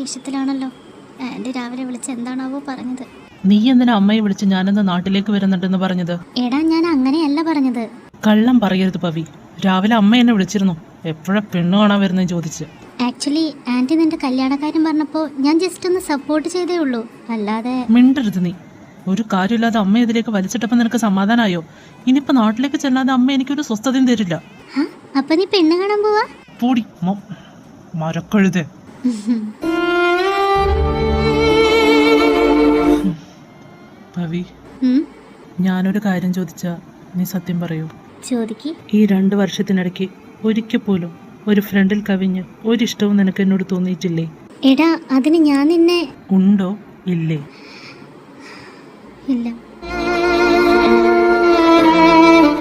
ദേഷ്യത്തിലാണല്ലോ. Anti രാവിലെ വിളിച്ച് എന്താണാവോ പറഞ്ഞത്. നീ എന്തിനാ അമ്മയെ വിളിച്ച് ഞാനെന്ന് നാട്ടിലേക്ക് വരുന്നുണ്ടെന്ന് പറഞ്ഞത്? എടാ ഞാൻ അങ്ങനെയല്ല പറഞ്ഞത്. കള്ളം പറയരുത് പവി. രാവിലെ അമ്മ എന്നെ വിളിച്ചിരുന്നു. എപ്പോഴാ പെണ്ണ് കാണാൻ വരുന്നതെന്ന് ചോദിച്ച്. ആക്ച്വലി ആൻറ്റി നിന്റെ കല്യാണക്കാര്യം പറഞ്ഞപ്പോൾ ഞാൻ ജസ്റ്റ് ഒന്ന് സപ്പോർട്ട് ചെയ്തേ ഉള്ളൂ, അല്ലാതെ. മിണ്ടരുത് നീ. ഒരു കാര്യമില്ലാതെ അമ്മ ഇതിലേക്ക് വലിച്ചിട്ടപ്പോൾ നിനക്ക് സമാധാനമായോ? ഇനിയിപ്പോൾ നാട്ടിലേക്ക് ചെല്ലാതെ അമ്മ എനിക്കൊരു സ്വസ്ഥതയും തരില്ല. അപ്പൊ നീ പെണ്ണ് കാണാൻ പോവാ? പൂടി മരക്കഴുതേ. പവി, ഞാനൊരു കാര്യം ചോദിച്ചാ നീ സത്യം പറയൂ? ചോദിക്ക്. ഈ 2 വർഷത്തിനിടയ്ക്ക് ഒരിക്കൽ പോലും ഒരു ഫ്രണ്ടിൽ കവിഞ്ഞ് ഒരിഷ്ടവും നിനക്ക് എന്നോട് തോന്നിയിട്ടില്ലേ? എടാ അതിന് ഞാൻ നിന്നെ. ഉണ്ടോ ഇല്ലേ? ഇല്ല.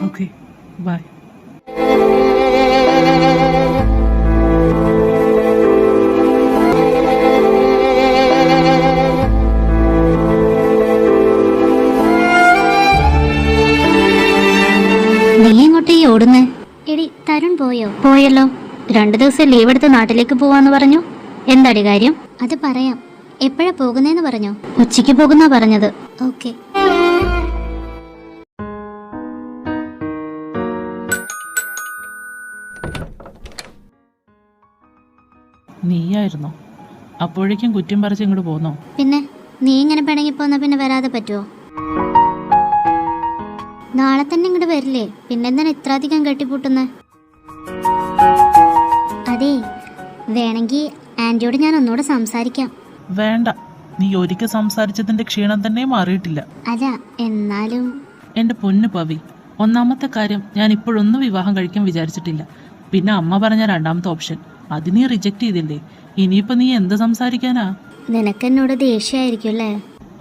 Okay, bye. നീ എങ്ങോട്ടേ ഓടുന്നേ? എടി തരുൺ പോയോ? പോയല്ലോ. 2 ദിവസം ലീവ് എടുത്ത് നാട്ടിലേക്ക് പോവാന്ന് പറഞ്ഞു. എന്താടി കാര്യം? അത് പറയാം. എപ്പോഴാ പോകുന്നേന്ന് പറഞ്ഞോ? ഉച്ചയ്ക്ക് പോകുന്നാ പറഞ്ഞത്. ഓക്കെ. നീയായിരുന്നോ? അപ്പോഴേക്കും കുറ്റം പറിച്ച് ഇങ്ങോട്ട് പോന്നോ? പിന്നെ നീ ഇങ്ങനെ പിണങ്ങി പോന്നാ പിന്നെ വരാതെ പറ്റുമോ? നാളെ തന്നെ ഇങ്ങോട്ട് വരില്ലേ? പിന്നെന്താണ് ഇത്ര അധികം കെട്ടിപ്പൂട്ടുന്നേ? അതെ, വേണമെങ്കിൽ ആന്റിയോട് ഞാൻ ഒന്നുകൂടെ സംസാരിക്കാം. വേണ്ട, നീ ഒരിക്കൽ സംസാരിച്ചതിന്റെ ക്ഷീണം തന്നെ മാറിയിട്ടില്ല. അല്ല എന്നാലും. എന്റെ പൊന്നു പവി, ഒന്നാമത്തെ കാര്യം, ഞാൻ ഇപ്പോഴൊന്നും വിവാഹം കഴിക്കാൻ വിചാരിച്ചിട്ടില്ല. പിന്നെ അമ്മ പറഞ്ഞ 2ാമത്തെ ഓപ്ഷൻ, അത് നീ റിജക്ട് ചെയ്തില്ലേ. ഇനിയിപ്പോ നീ എന്ത് സംസാരിക്കാനാ? നിനക്കെന്നോട് ദേഷ്യമായിരിക്കും അല്ലേ?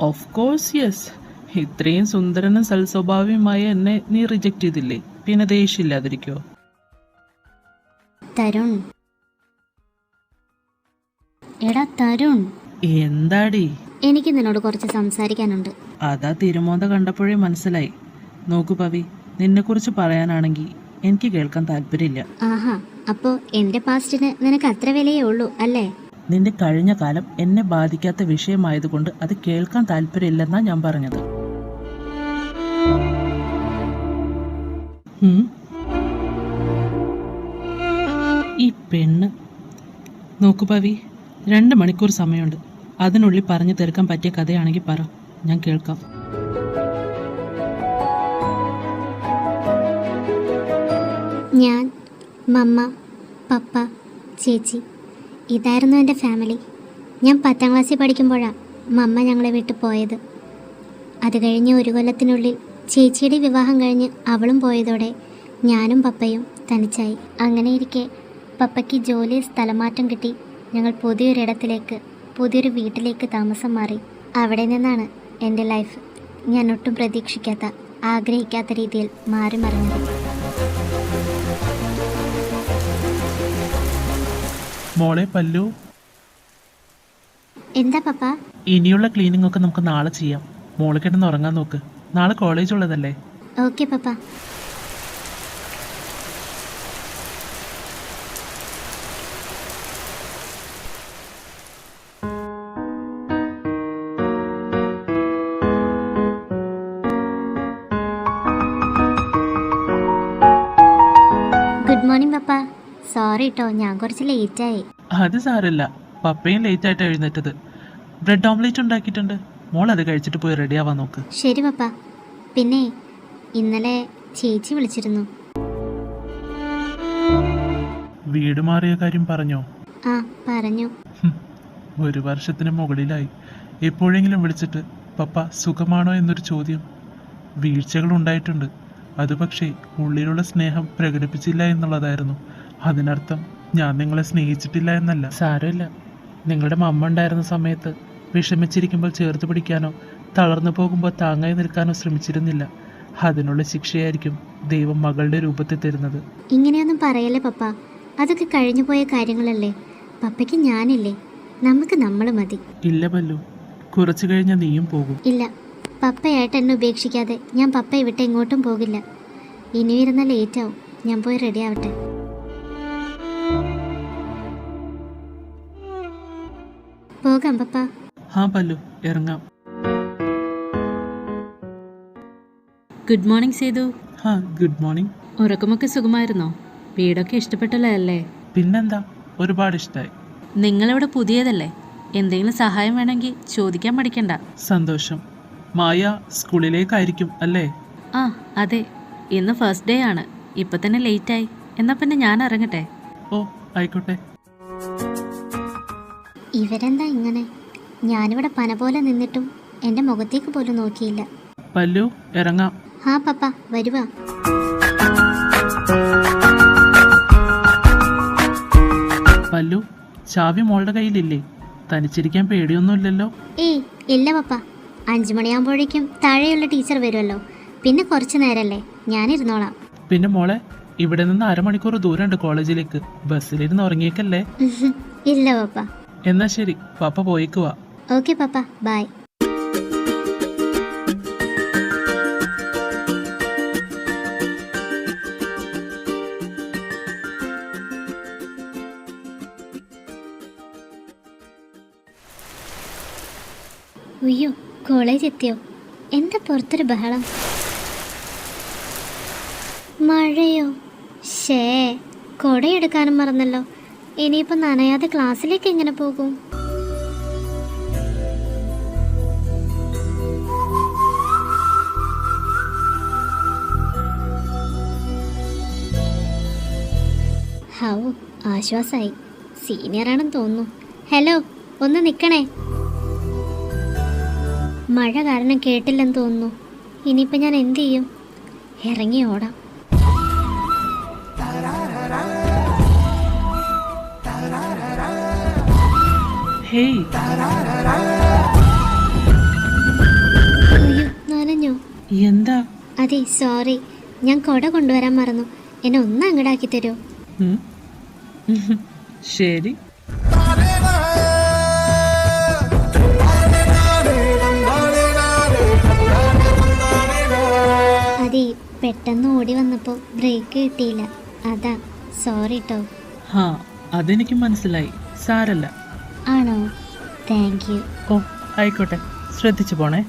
Of course yes. ഇത്രയും സുന്ദരനും സൽസ്വഭാവിയുമായ എന്നെ നീ റിജക്ട് ചെയ്തില്ലേ, പിന്നെ ദേഷ്യമില്ലാതിരിക്കോ? തരുൺ, എടാ തരുൺ. എന്താടി? എനിക്ക് നിന്നോട് കുറച്ച് സംസാരിക്കാനുണ്ട്. അതാ തിരുമോന്ത കണ്ടപ്പോഴേ മനസ്സിലായി. നോക്കു പവി, നിന്നെ കുറിച്ച് പറയാനാണെങ്കിൽ എനിക്ക് കേൾക്കാൻ താല്പര്യമില്ല. ആഹാ, അപ്പോ എന്റെ പാസ്റ്റിന് നിനക്ക് അത്ര വിലയേ ഉള്ളൂ അല്ലേ? നിന്റെ കഴിഞ്ഞ കാലം എന്നെ ബാധിക്കാത്ത വിഷയമായതുകൊണ്ട് അത് കേൾക്കാൻ താല്പര്യമില്ലെന്നാ ഞാൻ പറഞ്ഞത്. ഈ പെണ്ണ്. നോക്കു പവി, 2 മണിക്കൂർ സമയമുണ്ട്. അതിനുള്ളിൽ പറഞ്ഞു തീർക്കാൻ പറ്റിയ കഥയാണെങ്കിൽ പറ, ഞാൻ കേൾക്കാം. ഞാൻ, മമ്മ, പപ്പ, ചേച്ചി, ഇതായിരുന്നു എൻ്റെ ഫാമിലി. ഞാൻ 10ാം ക്ലാസ്സിൽ പഠിക്കുമ്പോഴാണ് മമ്മ ഞങ്ങളെ വിട്ടു പോയത്. അത് കഴിഞ്ഞ് 1 കൊല്ലത്തിനുള്ളിൽ ചേച്ചിയുടെ വിവാഹം കഴിഞ്ഞ് അവളും പോയതോടെ ഞാനും പപ്പയും തനിച്ചായി. അങ്ങനെയിരിക്കെ പപ്പയ്ക്ക് ജോലി സ്ഥലമാറ്റം കിട്ടി. ഞങ്ങൾ പുതിയൊരു വീട്ടിലേക്ക് താമസം മാറി. അവിടെ നിന്നാണ് എൻ്റെ ലൈഫ് ഞാൻ ഒട്ടും പ്രതീക്ഷിക്കാത്ത, ആഗ്രഹിക്കാത്ത രീതിയിൽ മാറി മറിഞ്ഞത്. മോളെ പല്ലു. എന്താ പപ്പ? ഇനിയുള്ള ക്ലീനിങ് ഒക്കെ നമുക്ക് നാളെ ചെയ്യാം. മോളെ കിടന്ന് ഉറങ്ങാൻ നോക്ക്. നാളെ കോളേജ് ഉള്ളതല്ലേ? ഓക്കെ പപ്പ. ഗുഡ് മോർണിംഗ് പപ്പ. സോറി കേട്ടോ, ഞാൻ കുറച്ച് ലേറ്റായി. അത് സാരമില്ല, പപ്പയും ലേറ്റ് ആയിട്ട് എഴുന്നേറ്റത്. ബ്രെഡ് ഓംലേറ്റ് ഉണ്ടാക്കിയിട്ടുണ്ട്, മോൾ അത് കഴിച്ചിട്ട് പോയി റെഡി ആവാൻ നോക്ക്. ശരി പപ്പ. പിന്നെ ഇന്നലെ ചേച്ചി വിളിച്ചിരുന്നു. വീട് മാറിയ കാര്യം പറഞ്ഞോ? ആ പറഞ്ഞു. 1 വർഷത്തിന് മുകളിലായി. എപ്പോഴെങ്കിലും വിളിച്ചിട്ട് പപ്പ സുഖമാണോ എന്നൊരു ചോദ്യം. വീഴ്ചകൾ ഉണ്ടായിട്ടുണ്ട്, അത് പക്ഷേ ഉള്ളിലുള്ള സ്നേഹം പ്രകടിപ്പിച്ചില്ല എന്നുള്ളതായിരുന്നു. അതിനർത്ഥം ഞാൻ നിങ്ങളെ സ്നേഹിച്ചിട്ടില്ല എന്നല്ല. സാരമില്ല, നിങ്ങളുടെ മമ്മ ഉണ്ടായിരുന്ന സമയത്ത് വിഷമിച്ചിരിക്കുമ്പോൾ ചേർത്ത് പിടിക്കാനോ തളർന്നു പോകുമ്പോൾ താങ്ങായി നിൽക്കാനോ ശ്രമിച്ചിരുന്നില്ല. അതിനുള്ള ശിക്ഷയായിരിക്കും ദൈവം മകളുടെ രൂപത്തിൽ തരുന്നത്. ഇങ്ങനെയൊന്നും പറയല്ലേ പപ്പ, അതൊക്കെ കഴിഞ്ഞു പോയ കാര്യങ്ങളല്ലേ. പപ്പയ്ക്ക് ഞാനില്ലേ, നമുക്ക് നമ്മൾ മതി. ഇല്ല പല്ലു, കുറച്ചു കഴിഞ്ഞാൽ നീയും പോകും. ഇല്ല, പപ്പയായിട്ട് എന്നെ ഉപേക്ഷിക്കാതെ ഞാൻ പപ്പയെ വിട്ട് എങ്ങോട്ടും പോകില്ല. ഇനി വരുന്ന ലേറ്റാവും, ഞാൻ പോയി റെഡി ആവട്ടെ. പോകാം പപ്പ. ഹാ പല്ലു, ഇറങ്ങാം. Good morning Sethu. ഹാ ഗുഡ് മോർണിംഗ്. ഉറക്കമൊക്കെ സുഖമായിരുന്നോ? വീടൊക്കെ ഇഷ്ടപ്പെട്ടല്ലോ അല്ലേ? പിന്നെന്താ, ഒരുപാട് ഇഷ്ടമായി. നിങ്ങളിവിടെ പുതിയതല്ലേ, എന്തെങ്കിലും സഹായം വേണമെങ്കിൽ ചോദിക്കാൻ മടിക്കണ്ട. സന്തോഷം. മായ സ്കൂളിലേക്കായിരിക്കും അല്ലേ? ആ അതെ, ഇന്ന് ഫസ്റ്റ് ഡേ ആണ്. ഇപ്പം തന്നെ ലേറ്റായി. എന്നാൽ പിന്നെ ഞാൻ ഇറങ്ങട്ടെ. ഓ ആയിക്കോട്ടെ. ഇവരെന്താ ഇങ്ങനെ? ഞാനിവിടെ പന പോലെ നിന്നിട്ടും എൻ്റെ മുഖത്തേക്ക് പോലും നോക്കിയില്ല. പല്ലു, ഇറങ്ങാം. ഹാ പപ്പ, വരുവാ. പല്ലു, ചാവി മോളുടെ കയ്യിലില്ലേ? തനിച്ചിരിക്കാൻ പേടിയൊന്നുമില്ലല്ലോ? ഏയ് ഇല്ല പപ്പ, 5 മണിയാകുമ്പോഴേക്കും താഴെയുള്ള ടീച്ചർ വരുമല്ലോ, പിന്നെ കുറച്ച് നേരമല്ലേ, ഞാനിരുന്നോളാം. പിന്നെ മോളെ, ഇവിടെ നിന്ന് 1/2 മണിക്കൂർ ദൂരമുണ്ട് കോളേജിലേക്ക്. ബസ്സിലിരുന്ന് ഉറങ്ങിയേക്കല്ലേ? ഇല്ല പപ്പ. എന്നാ ശരി, പപ്പ പോയിക്കുവാ. ഓക്കെ പപ്പ, ബൈ. അയ്യോ, കോളേജ് എത്തിയോ? എന്താ പുറത്തൊരു ബഹളം? മഴയോ? ഷേ, കുടയെടുക്കാനും മറന്നല്ലോ. ഇനിയിപ്പോൾ നനയാതെ ക്ലാസ്സിലേക്ക് എങ്ങനെ പോകും? ഹൗ, ആശ്വാസമായി. സീനിയറാണെന്ന് തോന്നുന്നു. ഹലോ, ഒന്ന് നിൽക്കണേ. മഴ കാരണം കേട്ടില്ലെന്ന് തോന്നുന്നു. ഇനിയിപ്പോൾ ഞാൻ എന്ത് ചെയ്യും? ഇറങ്ങി ഓടാം. ഹേയ്, അയ്യോ, നനഞ്ഞോ? എന്താ? അതെ, സോറി, ഞാൻ കുട കൊണ്ടുവരാൻ മറന്നു. എന്നെ ഒന്ന് അങ്ങടാക്കി തരുമോ? ഉം. ശരി. അതെ, പെട്ടെന്ന് ഓടി വന്നപ്പോൾ ബ്രേക്ക് കിട്ടിയില്ല, അതാ. സോറി കേട്ടോ. ഹാ, അതെനിക്ക് മനസ്സിലായി. സാരല്ല. ആണോ? Thank you. ഓ ആയിക്കോട്ടെ, ശ്രദ്ധിച്ചു പോണേ.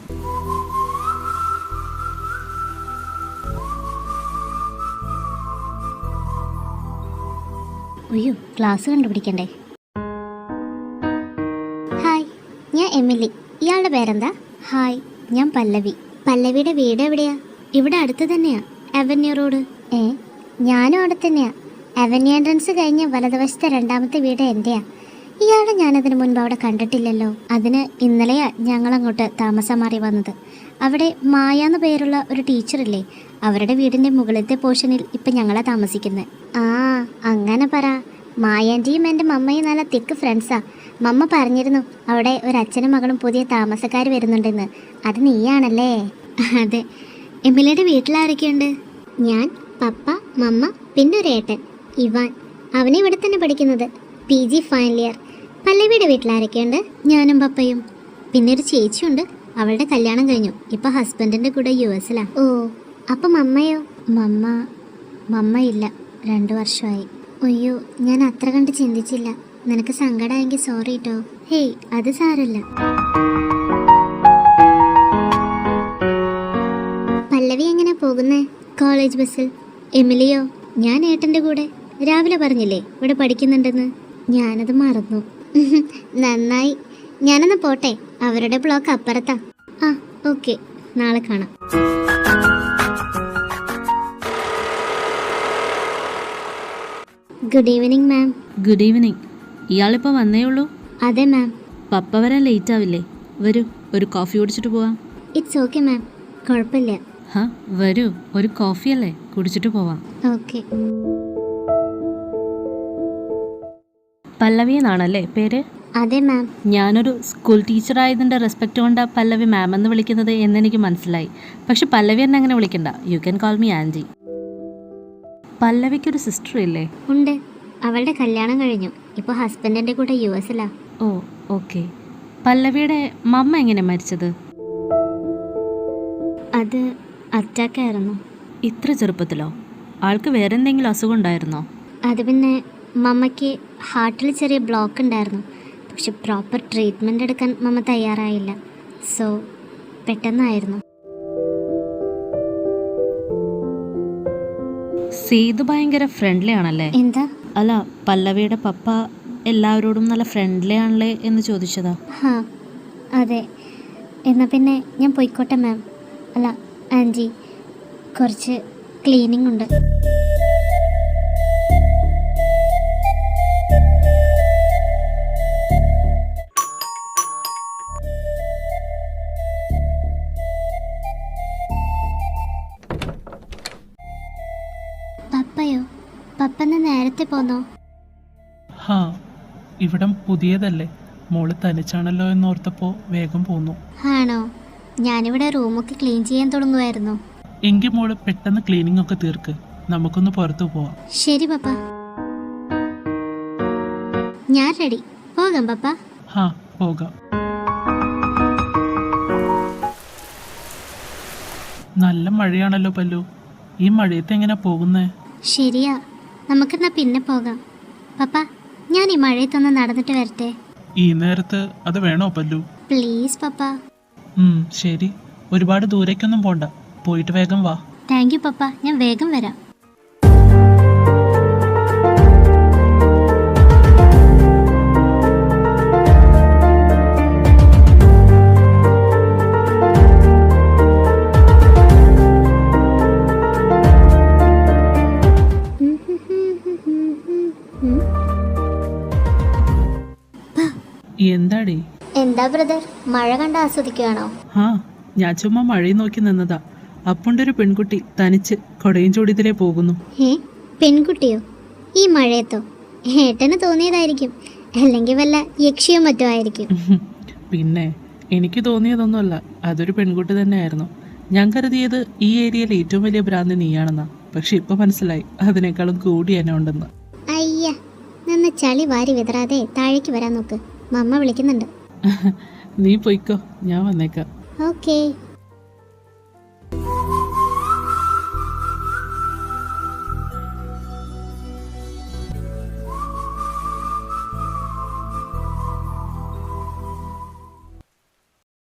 അയ്യോ, ക്ലാസ് കണ്ടുപിടിക്കണ്ടേ. ഹായ്, ഞാൻ എമിലി. ഇയാളുടെ പേരെന്താ? ഹായ്, ഞാൻ പല്ലവി. പല്ലവിയുടെ വീട് എവിടെയാ? ഇവിടെ അടുത്ത് തന്നെയാ, അവന്യൂ റോഡ്. ഞാനും അവിടെ തന്നെയാ. അവന്യൂ എൻട്രൻസ് കഴിഞ്ഞ് വലതുവശത്തെ 2ാമത്തെ വീട് എൻ്റെയാ. ഇയാളെ ഞാനതിന് മുൻപ് അവിടെ കണ്ടിട്ടില്ലല്ലോ. അതിന് ഇന്നലെയാ ഞങ്ങളങ്ങോട്ട് താമസം മാറി വന്നത്. അവിടെ മായ എന്ന പേരുള്ള ഒരു ടീച്ചറില്ലേ, അവരുടെ വീടിൻ്റെ മുകളിലത്തെ പോർഷനിൽ ഇപ്പം ഞങ്ങളാ താമസിക്കുന്നത്. ആ, അങ്ങനെ പറ. മായാൻ്റെയും എൻ്റെ മമ്മയും നല്ല തിക്ക് ഫ്രണ്ട്സാ. മമ്മ പറഞ്ഞിരുന്നു അവിടെ ഒരു അച്ഛനും മകളും പുതിയ താമസക്കാർ വരുന്നുണ്ടെന്ന്. അത് നീയാണല്ലേ? അതെ. എമിലിയുടെ വീട്ടിലാരൊക്കെയുണ്ട്? ഞാൻ, പപ്പ, മമ്മ, പിന്നെ ഒരു ഏട്ടൻ ഇവാൻ. അവനെ ഇവിടെ തന്നെ പഠിക്കുന്നത്, PG ഫൈനൽ ഇയർ. പല്ലവിയുടെ വീട്ടിലാരൊക്കെയുണ്ട്? ഞാനും പപ്പയും, പിന്നെ ഒരു ചേച്ചിയുണ്ട്. അവളുടെ കല്യാണം കഴിഞ്ഞു, ഇപ്പോൾ ഹസ്ബൻഡിൻ്റെ കൂടെ US-ലാ. ഓ, അപ്പം മമ്മയോ? മമ്മ ഇല്ല, 2 വർഷമായി. അയ്യോ, ഞാൻ അത്ര കണ്ട് ചിന്തിച്ചില്ല. നിനക്ക് സങ്കടമായെങ്കിൽ സോറി കേട്ടോ. ഹേയ്, അത് സാരല്ല. പല്ലവി എങ്ങനെ പോകുന്നേ? കോളേജ് ബസ്സിൽ. എമിലിയോ? ഞാൻ ഏട്ടൻ്റെ കൂടെ. രാവിലെ പറഞ്ഞില്ലേ ഇവിടെ പഠിക്കുന്നുണ്ടെന്ന്. ഞാനത് മറന്നു. നന്നായി. ഞാനൊന്ന് പോട്ടെ, അവരുടെ ബ്ലോക്ക് അപ്പുറത്താ. ആ ഓക്കെ, നാളെ കാണാം. Good evening ma'am. Good evening. ഇയാളിപ്പോൾ വന്നേ ഉള്ളൂ? അതെ മാം. പപ്പ വരാൻ ലേറ്റ് ആവില്ലേ? വരൂ, ഒരു കോഫി കുടിച്ചിട്ട് പോവാം. ഇറ്റ്സ് ഓക്കെ മാം, കുഴപ്പമില്ല. ഹാ വരൂ, ഒരു കോഫി അല്ലേ, കുടിച്ചിട്ട് പോവാം. ഓക്കെ. പല്ലവി എന്നാണല്ലേ പേര്? അതെ മാം. ഞാനൊരു സ്കൂൾ ടീച്ചറായതിൻ്റെ റെസ്പെക്റ്റ് കൊണ്ടാണ് പല്ലവി മാം എന്ന് വിളിക്കുന്നത് എന്നെനിക്ക് മനസ്സിലായി. പക്ഷെ പല്ലവി എന്നെ അങ്ങനെ വിളിക്കണ്ട, you can call me aunty. പല്ലവിക്കൊരു സിസ്റ്റർ ഇല്ലേ? ഉണ്ട്, അവളുടെ കല്യാണം കഴിഞ്ഞു, ഇപ്പോൾ ഹസ്ബൻഡിൻ്റെ കൂടെ US-ലാ. ഓ ഓക്കെ. പല്ലവിയുടെ മമ്മ എങ്ങനെ മരിച്ചത്? അത് അറ്റാക്കായിരുന്നു. ഇത്ര ചെറുപ്പത്തിലോ? ആൾക്ക് വേറെ എന്തെങ്കിലും അസുഖം ഉണ്ടായിരുന്നോ? അത് പിന്നെ മമ്മയ്ക്ക് ഹാർട്ടിൽ ചെറിയ ബ്ലോക്ക് ഉണ്ടായിരുന്നു. പക്ഷെ പ്രോപ്പർ ട്രീറ്റ്മെൻറ്റ് എടുക്കാൻ മമ്മ തയ്യാറായില്ല. സോ പെട്ടെന്നായിരുന്നു. സീതു ഭയങ്കര ഫ്രണ്ട്ലി ആണല്ലേ? എന്താ? അല്ല, പല്ലവിയുടെ പപ്പ എല്ലാവരോടും നല്ല ഫ്രണ്ട്ലി ആണല്ലേ എന്ന് ചോദിച്ചതാ. ഹാ അതെ. എന്നാൽ പിന്നെ ഞാൻ പോയിക്കോട്ടെ മാം. അല്ല ആൻറ്റി, കുറച്ച് ക്ലീനിങ് ഉണ്ട്. പപ്പയോ? പപ്പന്ന് നേരത്തെ പോന്നോ? ഹാ, ഇവിടം പുതിയതല്ലേ, മോള് തനിച്ചാണല്ലോ എന്നോർത്തപ്പോൾ വേഗം പോന്നു. ആണോ? ഞാനിവിടെ റൂമൊക്കെ ക്ലീൻ ചെയ്യാൻ തുടങ്ങുമായിരുന്നു. എങ്കിൽ മോള് പെട്ടെന്ന് ക്ലീനിങ് ഒക്കെ തീർക്ക്, നമുക്കൊന്ന് പുറത്തു പോവാം. ശരി പപ്പ, ഞാൻ റെഡി. പോകാം പപ്പ. ഹാ, പോകാം. നല്ല മഴയാണല്ലോ പല്ലു, ഈ മഴയത്ത് എങ്ങനെ പോകുന്നേ? ശരിയാ, നമുക്കെന്നാ പിന്നെ പോകാം. പപ്പ, ഞാൻ ഈ മഴയത്തൊന്ന് നടന്നിട്ട് വരട്ടെ. ഈ നേരത്ത് അത് വേണോ പല്ലു? പ്ലീസ് പപ്പ. ശരി, ഒരുപാട് ദൂരേക്കൊന്നും പോണ്ട, പോയിട്ട് വേഗം വാ. താങ്ക് യു പപ്പ, ഞാൻ വേഗം വരാം. എന്താടി? എന്താ ബ്രദർ, മഴ കണ്ട് ആസ്വദിക്കുകയാണോ? ആ, ഞാൻ ചുമ്മാ മഴയും നോക്കി നിന്നതാ. അപ്പുണ്ടൊരു പെൺകുട്ടി തനിച്ച് കൊടയും ചൂടിതിലേ പോകുന്നു. പെൺകുട്ടിയോ? ഈ മഴയത്തോ? ഏട്ടന് തോന്നിയതായിരിക്കും, അല്ലെങ്കിൽ വല്ല യക്ഷിയോ മറ്റോ ആയിരിക്കും. പിന്നെ എനിക്ക് തോന്നിയതൊന്നുമല്ല, അതൊരു പെൺകുട്ടി തന്നെയായിരുന്നു. ഞാൻ കരുതിയത് ഈ ഏരിയയിലെ ഏറ്റവും വലിയ ഭ്രാന്തി നീയാണെന്നാ, പക്ഷെ ഇപ്പൊ മനസ്സിലായി അതിനേക്കാളും കൂടി എന്നെ ഉണ്ടെന്ന്. അയ്യ, നിന്ന് ചളി വാരി വിതറാതെ താഴേക്ക് വരാൻ നോക്ക്, മമ്മ വിളിക്കുന്നുണ്ട്. നീ പൊയ്ക്കോ, ഞാൻ വന്നേക്കാം. ഓക്കേ.